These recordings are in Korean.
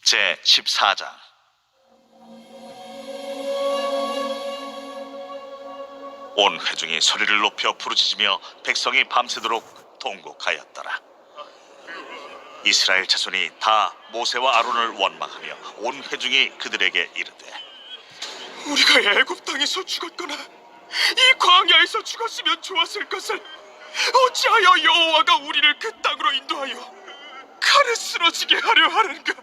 제14장. 온 회중이 소리를 높여 부르짖으며 백성이 밤새도록 통곡하였더라. 이스라엘 자손이 다 모세와 아론을 원망하며 온 회중이 그들에게 이르되, 우리가 애굽 땅에서 죽었거나 이 광야에서 죽었으면 좋았을 것을 어찌하여 여호와가 우리를 그 땅으로 인도하여 칼에 쓰러지게 하려 하는가?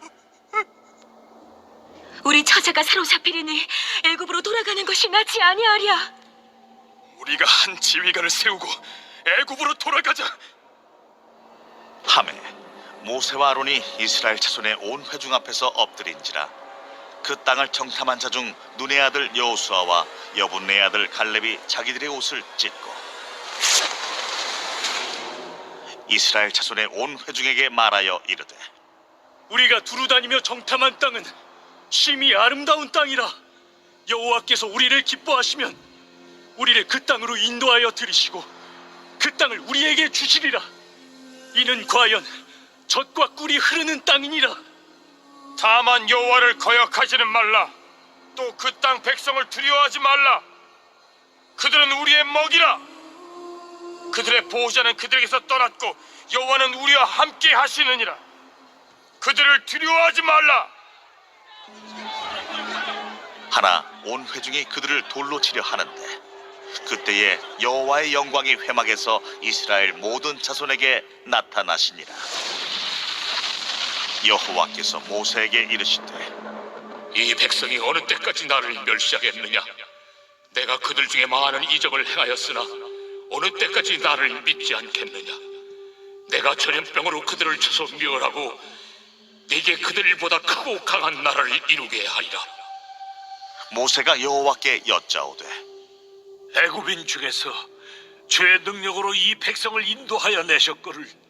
우리 처자가 사로잡히리니 애굽으로 돌아가는 것이 낫지 아니하랴. 우리가 한 지휘관을 세우고 애굽으로 돌아가자. 하매 모세와 아론이 이스라엘 자손의 온 회중 앞에서 엎드린지라. 그 땅을 정탐한 자 중 눈의 아들 여호수아와 여분네 아들 갈렙이 자기들의 옷을 찢고 이스라엘 자손의 온 회중에게 말하여 이르되, 우리가 두루다니며 정탐한 땅은 심히 아름다운 땅이라. 여호와께서 우리를 기뻐하시면 우리를 그 땅으로 인도하여 들이시고 그 땅을 우리에게 주시리라. 이는 과연 젖과 꿀이 흐르는 땅이니라. 다만 여호와를 거역하지는 말라. 또 그 땅 백성을 두려워하지 말라. 그들은 우리의 먹이라. 그들의 보호자는 그들에게서 떠났고 여호와는 우리와 함께 하시느니라. 그들을 두려워하지 말라. 하나 온 회중이 그들을 돌로 치려 하는데 그때에 여호와의 영광이 회막에서 이스라엘 모든 자손에게 나타나시니라. 여호와께서 모세에게 이르시되, 이 백성이 어느 때까지 나를 멸시하겠느냐? 내가 그들 중에 많은 이적을 행하였으나 어느 때까지 나를 믿지 않겠느냐? 내가 전염병으로 그들을 쳐서 멸하고 네게 그들보다 크고 강한 나라를 이루게 하리라. 모세가 여호와께 여짜오되, 애굽인 중에서 주의 능력으로 이 백성을 인도하여 내셨거를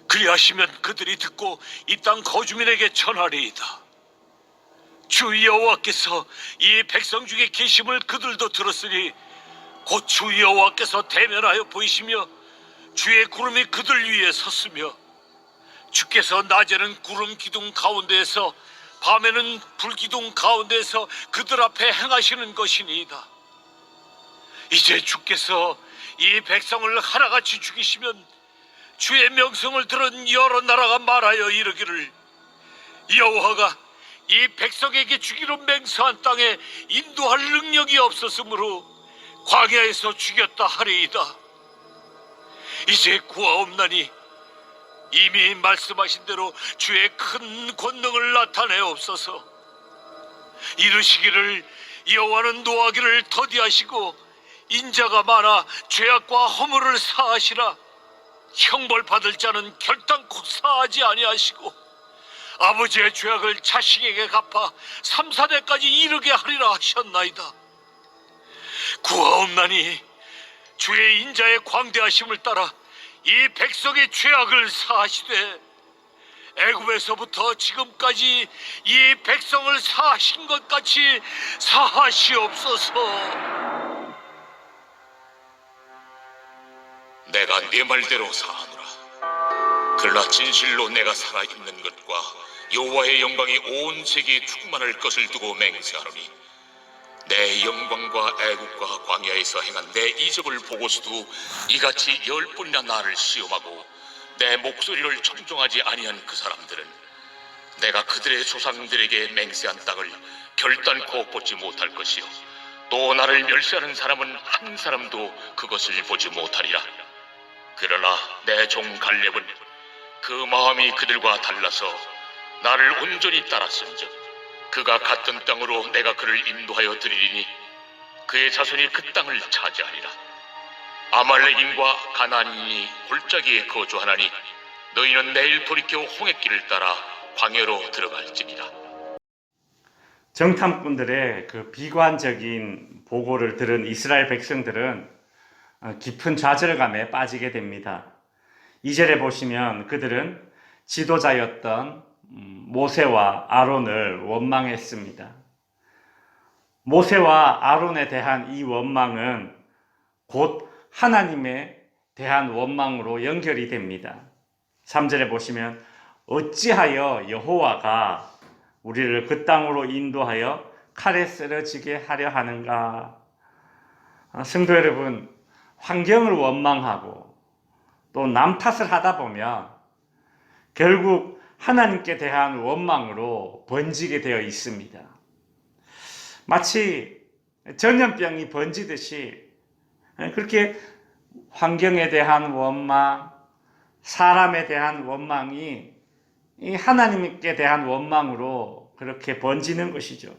그리하시면 그들이 듣고 이 땅 거주민에게 전하리이다. 주 여호와께서 이 백성 중에 계심을 그들도 들었으니 곧 주 여호와께서 대면하여 보이시며 주의 구름이 그들 위에 섰으며 주께서 낮에는 구름 기둥 가운데에서 밤에는 불 기둥 가운데에서 그들 앞에 행하시는 것이니이다. 이제 주께서 이 백성을 하나같이 죽이시면 주의 명성을 들은 여러 나라가 말하여 이르기를, 여호와가 이 백성에게 주기로 맹세한 땅에 인도할 능력이 없었으므로 광야에서 죽였다 하리이다. 이제 구하옵나니 이미 말씀하신 대로 주의 큰 권능을 나타내옵소서. 이르시기를, 여호와는 노하기를 더디하시고 인자가 많아 죄악과 허물을 사하시라. 형벌받을 자는 결단코 사하지 아니하시고 아버지의 죄악을 자식에게 갚아 3, 4대까지 이르게 하리라 하셨나이다. 구하옵나니 주의 인자의 광대하심을 따라 이 백성의 죄악을 사하시되 애굽에서부터 지금까지 이 백성을 사하신 것 같이 사하시옵소서. 내가 네 말대로 사하노라. 그러나 진실로 내가 살아있는 것과 여호와의 영광이 온 세계에 충만할 것을 두고 맹세하노니 내 영광과 애국과 광야에서 행한 내 이적을 보고서도 이같이 10번이나 나를 시험하고 내 목소리를 청종하지 아니한 그 사람들은 내가 그들의 조상들에게 맹세한 땅을 결단코 보지 못할 것이요 또 나를 멸시하는 사람은 한 사람도 그것을 보지 못하리라. 그러나 내 종 갈렙은 그 마음이 그들과 달라서 나를 온전히 따랐은즉 그가 갔던 땅으로 내가 그를 인도하여 드리리니 그의 자손이 그 땅을 차지하리라. 아말렉인과 가나안인이 골짜기에 거주하나니 너희는 내일 돌이켜 홍해길을 따라 광야로 들어갈지니라. 정탐꾼들의 그 비관적인 보고를 들은 이스라엘 백성들은 깊은 좌절감에 빠지게 됩니다. 2절에 보시면 그들은 지도자였던 모세와 아론을 원망했습니다. 모세와 아론에 대한 이 원망은 곧 하나님에 대한 원망으로 연결이 됩니다. 3절에 보시면 어찌하여 여호와가 우리를 그 땅으로 인도하여 칼에 쓰러지게 하려 하는가? 성도 여러분, 환경을 원망하고 또 남 탓을 하다 보면 결국 하나님께 대한 원망으로 번지게 되어 있습니다. 마치 전염병이 번지듯이 그렇게 환경에 대한 원망, 사람에 대한 원망이 이 하나님께 대한 원망으로 그렇게 번지는 것이죠.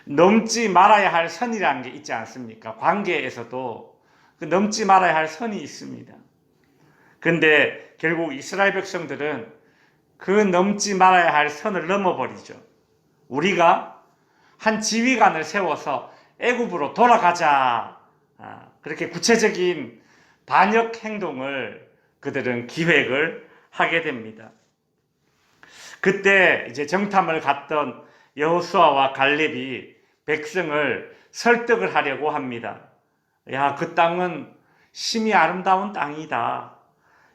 넘지 말아야 할 선이라는 게 있지 않습니까? 관계에서도 그 넘지 말아야 할 선이 있습니다. 근데 결국 이스라엘 백성들은 그 넘지 말아야 할 선을 넘어버리죠. 우리가 한 지휘관을 세워서 애굽으로 돌아가자. 그렇게 구체적인 반역 행동을 그들은 기획을 하게 됩니다. 그때 이제 정탐을 갔던 여호수아와 갈렙이 백성을 설득을 하려고 합니다. 야, 그 땅은 심히 아름다운 땅이다.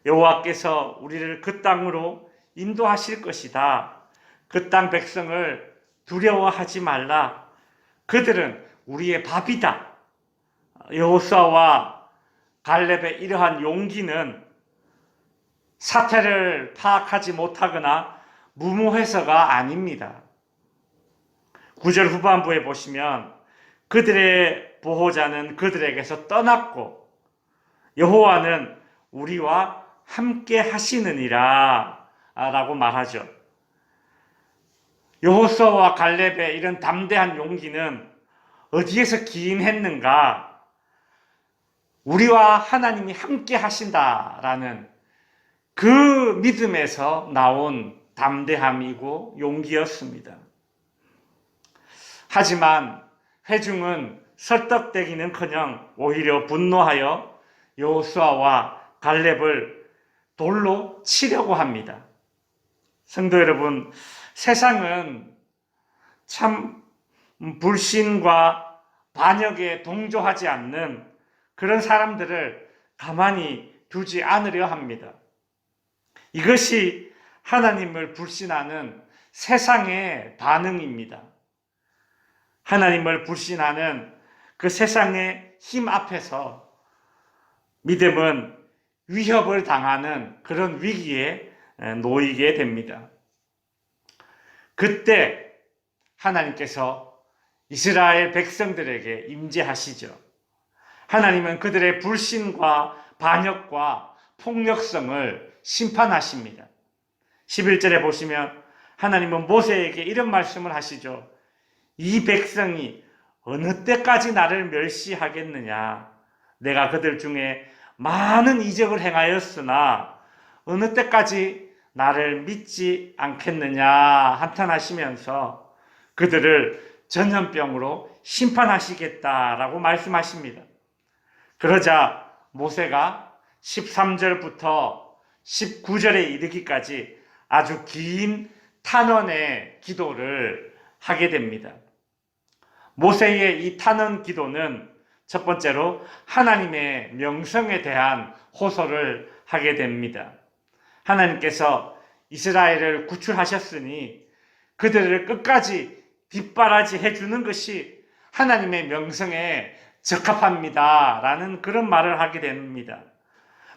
여호와께서 우리를 그 땅으로 인도하실 것이다. 그 땅 백성을 두려워하지 말라. 그들은 우리의 밥이다. 여호수아와 갈렙의 이러한 용기는 사태를 파악하지 못하거나 무모해서가 아닙니다. 9절 후반부에 보시면 그들의 보호자는 그들에게서 떠났고 여호와는 우리와 함께 하시느니라 라고 말하죠. 여호수아와 갈렙의 이런 담대한 용기는 어디에서 기인했는가? 우리와 하나님이 함께 하신다라는 그 믿음에서 나온 담대함이고 용기였습니다. 하지만 회중은 설득되기는커녕 오히려 분노하여 여호수아와 갈렙을 돌로 치려고 합니다. 성도 여러분, 세상은 참 불신과 반역에 동조하지 않는 그런 사람들을 가만히 두지 않으려 합니다. 이것이 하나님을 불신하는 세상의 반응입니다. 하나님을 불신하는 그 세상의 힘 앞에서 믿음은 위협을 당하는 그런 위기에 놓이게 됩니다. 그때 하나님께서 이스라엘 백성들에게 임재하시죠. 하나님은 그들의 불신과 반역과 폭력성을 심판하십니다. 11절에 보시면 하나님은 모세에게 이런 말씀을 하시죠. 이 백성이 어느 때까지 나를 멸시하겠느냐? 내가 그들 중에 많은 이적을 행하였으나 어느 때까지 나를 믿지 않겠느냐 한탄하시면서 그들을 전염병으로 심판하시겠다라고 말씀하십니다. 그러자 모세가 13절부터 19절에 이르기까지 아주 긴 탄원의 기도를 하게 됩니다. 모세의 이 탄원 기도는 첫 번째로 하나님의 명성에 대한 호소를 하게 됩니다. 하나님께서 이스라엘을 구출하셨으니 그들을 끝까지 뒷바라지 해주는 것이 하나님의 명성에 적합합니다. 라는 그런 말을 하게 됩니다.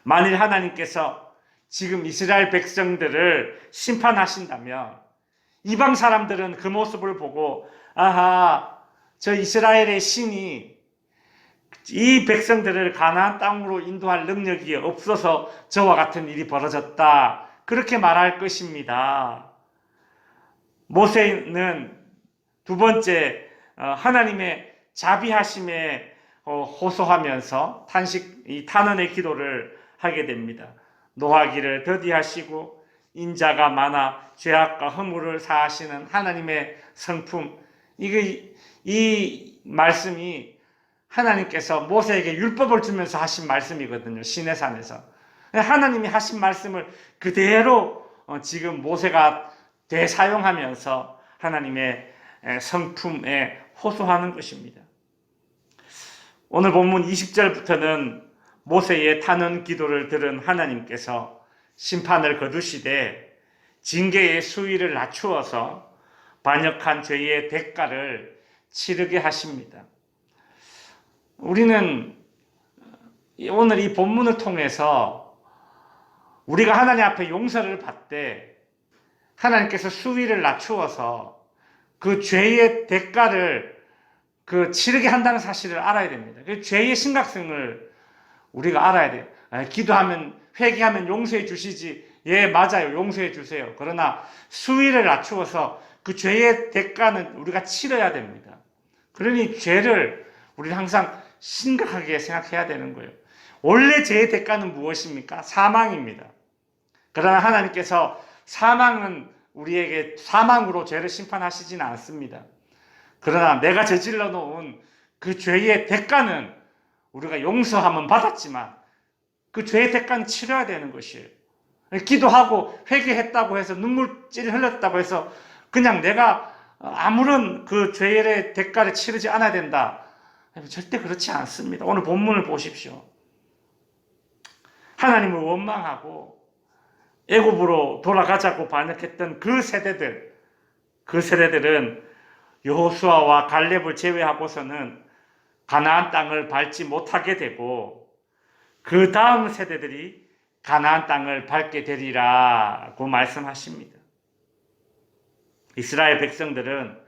만일 하나님께서 지금 이스라엘 백성들을 심판하신다면 이방 사람들은 그 모습을 보고 아하, 저 이스라엘의 신이 이 백성들을 가나안 땅으로 인도할 능력이 없어서 저와 같은 일이 벌어졌다. 그렇게 말할 것입니다. 모세는 두 번째 하나님의 자비하심에 호소하면서 이 탄원의 기도를 하게 됩니다. 노하기를 더디하시고 인자가 많아 죄악과 허물을 사하시는 하나님의 성품. 이 말씀이 하나님께서 모세에게 율법을 주면서 하신 말씀이거든요. 시내산에서. 하나님이 하신 말씀을 그대로 지금 모세가 되사용하면서 하나님의 성품에 호소하는 것입니다. 오늘 본문 20절부터는 모세의 탄원 기도를 들은 하나님께서 심판을 거두시되 징계의 수위를 낮추어서 반역한 죄의 대가를 치르게 하십니다. 우리는 오늘 이 본문을 통해서 우리가 하나님 앞에 용서를 받되 하나님께서 수위를 낮추어서 그 죄의 대가를 치르게 한다는 사실을 알아야 됩니다. 그 죄의 심각성을 우리가 알아야 돼요. 기도하면, 회개하면 용서해 주시지. 예, 맞아요. 용서해 주세요. 그러나 수위를 낮추어서 그 죄의 대가는 우리가 치러야 됩니다. 그러니 죄를 우리는 항상 심각하게 생각해야 되는 거예요. 원래 죄의 대가는 무엇입니까? 사망입니다. 그러나 하나님께서 사망은 우리에게 사망으로 죄를 심판하시지는 않습니다. 그러나 내가 저질러 놓은 그 죄의 대가는 우리가 용서함은 받았지만 그 죄의 대가는 치러야 되는 것이에요. 기도하고 회개했다고 해서 눈물질 흘렸다고 해서 그냥 내가 아무런 그 죄의 대가를 치르지 않아야 된다. 절대 그렇지 않습니다. 오늘 본문을 보십시오. 하나님을 원망하고 애굽으로 돌아가자고 반역했던 그 세대들은 여호수아와 갈렙을 제외하고서는 가나안 땅을 밟지 못하게 되고 그 다음 세대들이 가나안 땅을 밟게 되리라고 말씀하십니다. 이스라엘 백성들은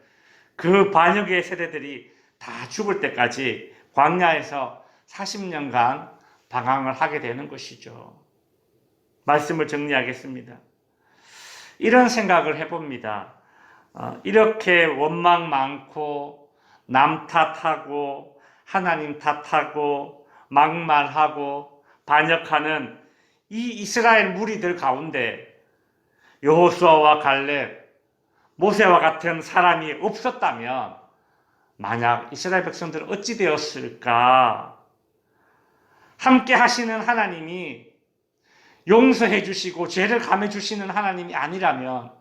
그 반역의 세대들이 다 죽을 때까지 광야에서 40년간 방황을 하게 되는 것이죠. 말씀을 정리하겠습니다. 이런 생각을 해봅니다. 이렇게 원망 많고 남 탓하고 하나님 탓하고 막말하고 반역하는 이 이스라엘 무리들 가운데 여호수아와 갈렙, 모세와 같은 사람이 없었다면 만약 이스라엘 백성들은 어찌 되었을까? 함께 하시는 하나님이 용서해 주시고 죄를 감해 주시는 하나님이 아니라면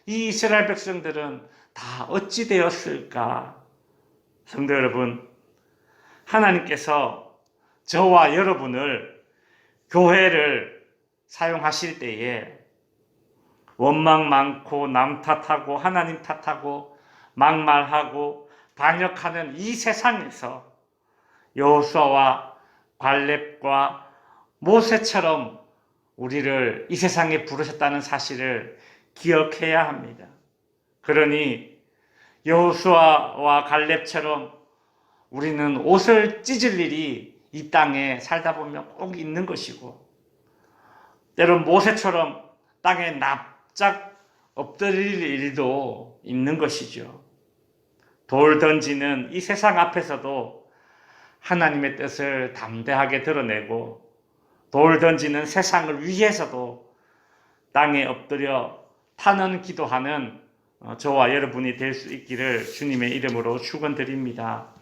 이 이스라엘 백성들은 다 어찌 되었을까? 성도 여러분, 하나님께서 저와 여러분을 교회를 사용하실 때에 원망 많고 남 탓하고 하나님 탓하고 막말하고 반역하는 이 세상에서 여호수아와 갈렙과 모세처럼 우리를 이 세상에 부르셨다는 사실을 기억해야 합니다. 그러니 여호수아와 갈렙처럼 우리는 옷을 찢을 일이 이 땅에 살다 보면 꼭 있는 것이고 때론 모세처럼 땅에 납작 엎드릴 일도 있는 것이죠. 돌 던지는 이 세상 앞에서도 하나님의 뜻을 담대하게 드러내고 돌 던지는 세상을 위해서도 땅에 엎드려 탄원 기도하는 저와 여러분이 될 수 있기를 주님의 이름으로 축원드립니다.